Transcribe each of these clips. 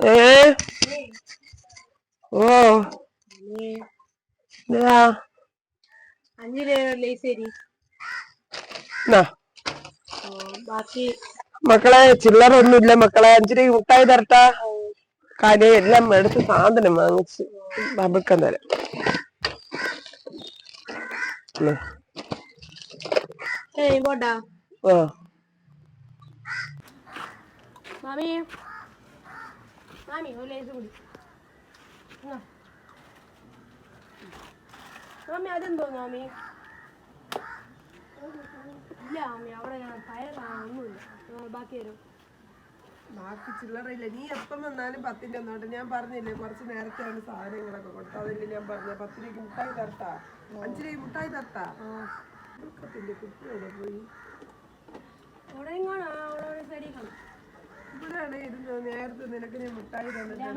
ഏ ഓ 5 രൂപ ലേസരി ബാക്കി മക്കളെ ചില്ലറൊന്നുമില്ല മക്കളെ 5 രൂപ മുട്ടായി തരട്ടാ കാര്യം എല്ലാം എടുത്ത് സാധനം വാങ്ങിച്ച് ബബിൾക്കം തരാം പോട്ടാ ഓ മാമി മാമി ഒരു ലേസ് കൂടി മാമി അതെന്തോ മാമി ഇല്ല മാമി അവിടെ പയർ ഒന്നുമില്ല ബാക്കി തരും ബാക്കി ചില്ലറയില്ല നീ എപ്പം വന്നാലും 10 ഒന്നോട്ട് ഞാൻ പറഞ്ഞില്ലേ കുറച്ച് നേരത്തെയാണ് സാധനങ്ങളൊക്കെ കൊടുത്തത് അതില്ല ഞാൻ പറഞ്ഞ 10 രൂപയ്ക്ക് മുട്ടായി തരട്ടാ 5 രൂപ മുട്ടായി തരട്ടാ കുട്ടി എവിടെ പോയി ഇവിടെയാണ് ഇരുന്ന് നേരത്തെ നിനക്ക് ഞാൻ മുട്ടായി തന്നിട്ട്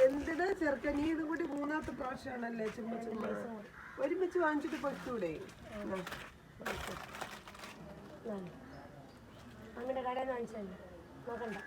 എന്തിനാ ചെറുക്ക നീ ഇതും കൂടി 3ാമത്തെ പ്രാവശ്യമാണല്ലേ ചുമ്മാ ചുമ്മാ ഒരുമിച്ച് വാങ്ങിച്ചിട്ട് പൊയ്ക്കൂടെ അങ്ങനെ കടയിൽ നിന്ന് വാങ്ങിച്ചല്ലേ നോക്കണ്ട